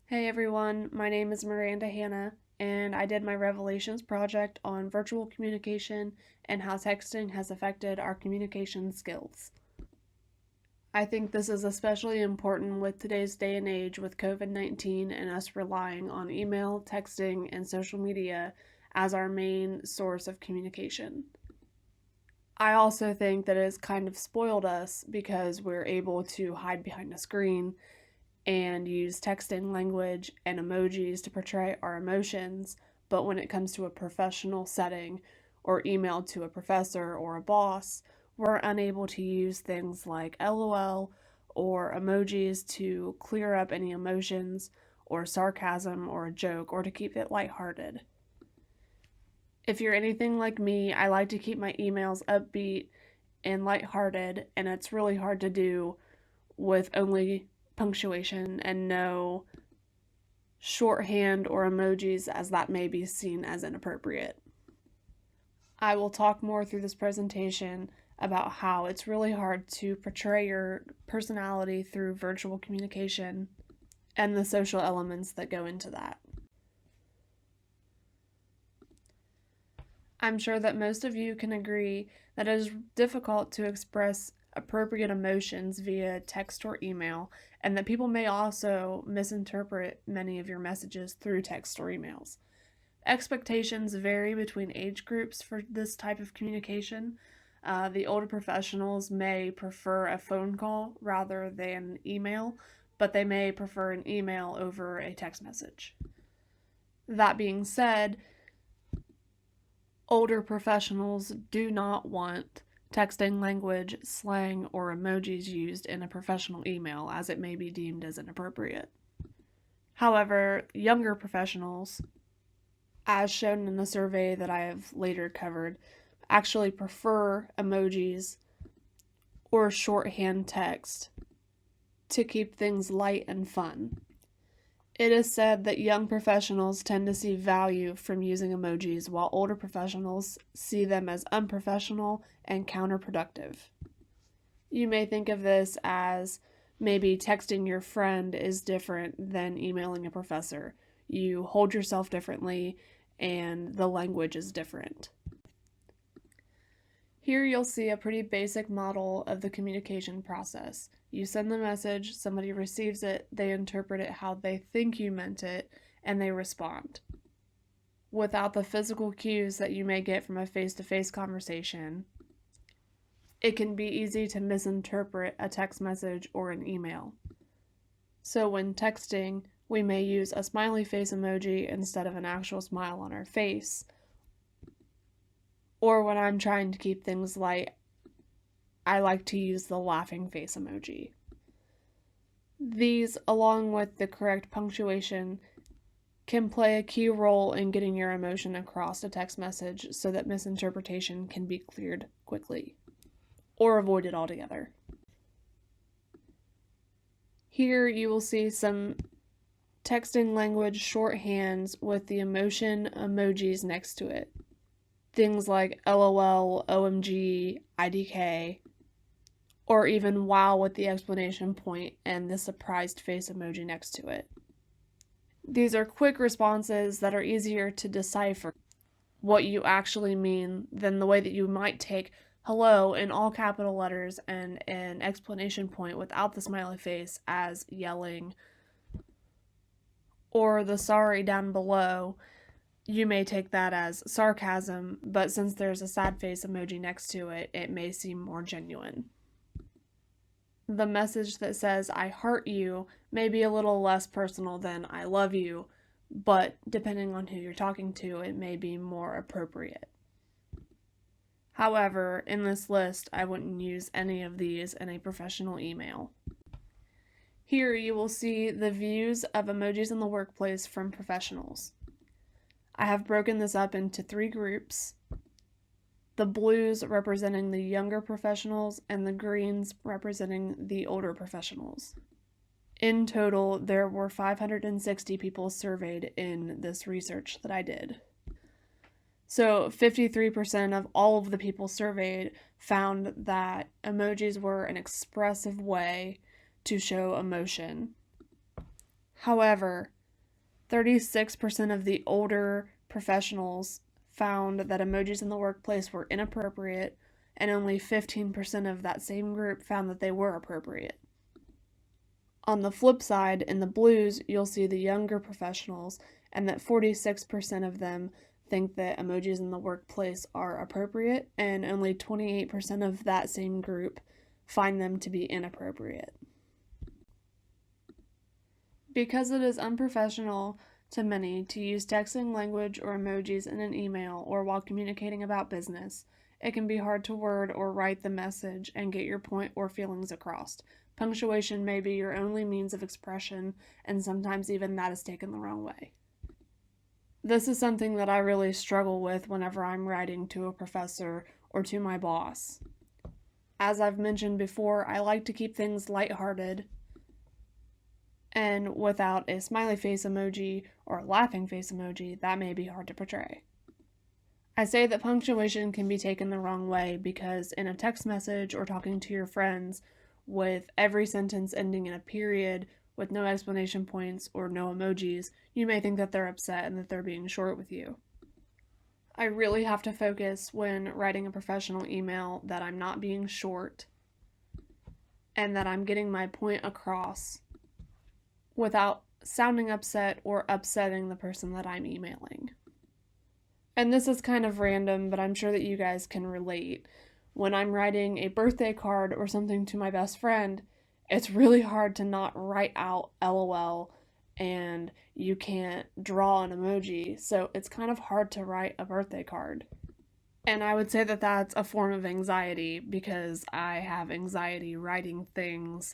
Hey everyone, my name is Miranda Hanna, and I did my Revelations project on virtual communication and how texting has affected our communication skills. I think this is especially important with today's day and age with COVID-19 and us relying on email, texting, and social media as our main source of communication. I also think that it has kind of spoiled us because we're able to hide behind a screen and use texting language and emojis to portray our emotions, but when it comes to a professional setting or email to a professor or a boss, we're unable to use things like LOL or emojis to clear up any emotions or sarcasm or a joke or to keep it lighthearted. If you're anything like me, I like to keep my emails upbeat and lighthearted, and it's really hard to do with only punctuation and no shorthand or emojis, as that may be seen as inappropriate. I will talk more through this presentation about how it's really hard to portray your personality through virtual communication and the social elements that go into that. I'm sure that most of you can agree that it is difficult to express appropriate emotions via text or email, and that people may also misinterpret many of your messages through text or emails. Expectations vary between age groups for this type of communication. The older professionals may prefer a phone call rather than email, but they may prefer an email over a text message. That being said, older professionals do not want texting language, slang, or emojis used in a professional email, as it may be deemed as inappropriate. However, younger professionals, as shown in the survey that I have later covered, actually prefer emojis or shorthand text to keep things light and fun. It is said that young professionals tend to see value from using emojis, while older professionals see them as unprofessional and counterproductive. You may think of this as maybe texting your friend is different than emailing a professor. You hold yourself differently, and the language is different. Here you'll see a pretty basic model of the communication process. You send the message, somebody receives it, they interpret it how they think you meant it, and they respond. Without the physical cues that you may get from a face-to-face conversation, it can be easy to misinterpret a text message or an email. So when texting, we may use a smiley face emoji instead of an actual smile on our face. Or when I'm trying to keep things light, I like to use the laughing face emoji. These, along with the correct punctuation, can play a key role in getting your emotion across a text message so that misinterpretation can be cleared quickly or avoided altogether. Here you will see some texting language shorthands with the emotion emojis next to it. Things like LOL, OMG, IDK, or even wow with the exclamation point and the surprised face emoji next to it. These are quick responses that are easier to decipher what you actually mean than the way that you might take hello in all capital letters and an exclamation point without the smiley face as yelling, or the sorry down below. You may take that as sarcasm, but since there's a sad face emoji next to it, it may seem more genuine. The message that says I heart you may be a little less personal than I love you, but depending on who you're talking to, it may be more appropriate. However, in this list, I wouldn't use any of these in a professional email. Here you will see the views of emojis in the workplace from professionals. I have broken this up into 3 groups. The blues representing the younger professionals and the greens representing the older professionals. In total, there were 560 people surveyed in this research that I did. So 53% of all of the people surveyed found that emojis were an expressive way to show emotion. However, 36% of the older professionals found that emojis in the workplace were inappropriate, and only 15% of that same group found that they were appropriate. On the flip side, in the blues, you'll see the younger professionals, and that 46% of them think that emojis in the workplace are appropriate, and only 28% of that same group find them to be inappropriate. Because it is unprofessional to many to use texting language or emojis in an email or while communicating about business, it can be hard to word or write the message and get your point or feelings across. Punctuation may be your only means of expression, and sometimes even that is taken the wrong way. This is something that I really struggle with whenever I'm writing to a professor or to my boss. As I've mentioned before, I like to keep things lighthearted, and without a smiley face emoji or a laughing face emoji, that may be hard to portray. I say that punctuation can be taken the wrong way because in a text message or talking to your friends with every sentence ending in a period with no explanation points or no emojis, you may think that they're upset and that they're being short with you. I really have to focus when writing a professional email that I'm not being short and that I'm getting my point across without sounding upset or upsetting the person that I'm emailing. And this is kind of random, but I'm sure that you guys can relate. When I'm writing a birthday card or something to my best friend, it's really hard to not write out LOL and you can't draw an emoji, so it's kind of hard to write a birthday card. And I would say that that's a form of anxiety because I have anxiety writing things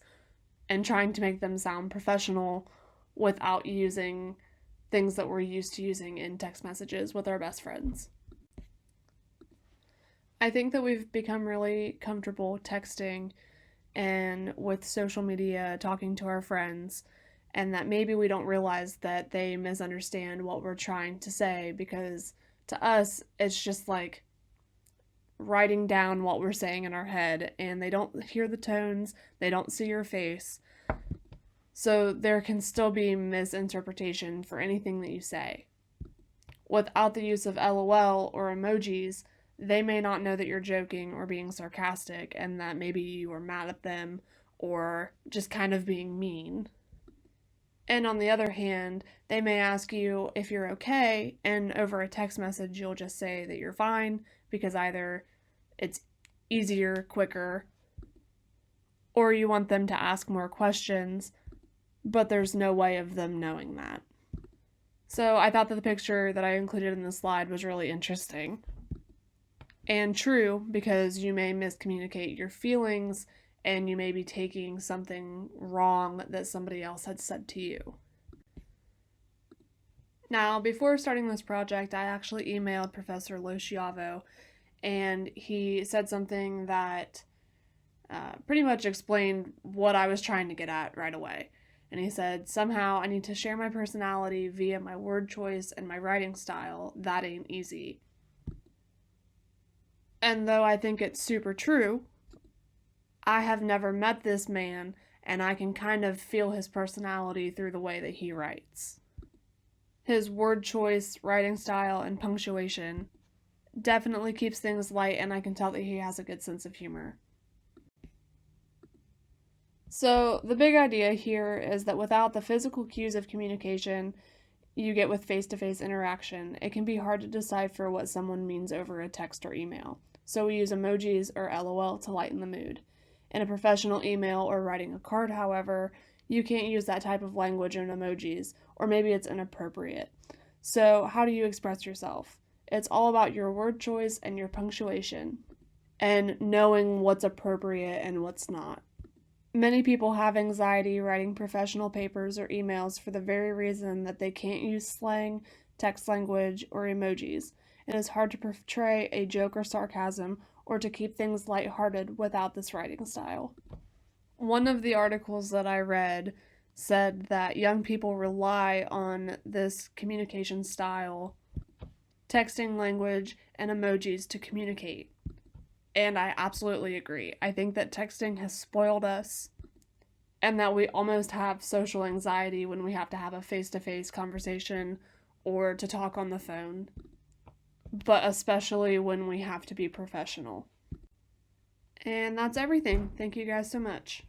and trying to make them sound professional without using things that we're used to using in text messages with our best friends. I think that we've become really comfortable texting and with social media talking to our friends, and that maybe we don't realize that they misunderstand what we're trying to say because to us it's just like writing down what we're saying in our head, and they don't hear the tones, they don't see your face. So there can still be misinterpretation for anything that you say. Without the use of LOL or emojis, they may not know that you're joking or being sarcastic and that maybe you were mad at them or just kind of being mean. And on the other hand, they may ask you if you're okay, and over a text message, you'll just say that you're fine because either it's easier, quicker, or you want them to ask more questions, but there's no way of them knowing that. So I thought that the picture that I included in the slide was really interesting and true because you may miscommunicate your feelings and you may be taking something wrong that somebody else had said to you. Now, before starting this project, I actually emailed Professor Losciavo, and he said something that pretty much explained what I was trying to get at right away. And he said, somehow I need to share my personality via my word choice and my writing style. That ain't easy. And though I think it's super true, I have never met this man, and I can kind of feel his personality through the way that he writes. His word choice, writing style, and punctuation definitely keeps things light, and I can tell that he has a good sense of humor. So, the big idea here is that without the physical cues of communication you get with face-to-face interaction, it can be hard to decipher what someone means over a text or email. So we use emojis or LOL to lighten the mood. In a professional email or writing a card, however, you can't use that type of language and emojis, or maybe it's inappropriate. So how do you express yourself? It's all about your word choice and your punctuation, and knowing what's appropriate and what's not. Many people have anxiety writing professional papers or emails for the very reason that they can't use slang, text language, or emojis. It is hard to portray a joke or sarcasm or to keep things lighthearted without this writing style. One of the articles that I read said that young people rely on this communication style, texting language, and emojis to communicate. And I absolutely agree. I think that texting has spoiled us, and that we almost have social anxiety when we have to have a face to face conversation or to talk on the phone, but especially when we have to be professional. And that's everything. Thank you guys so much.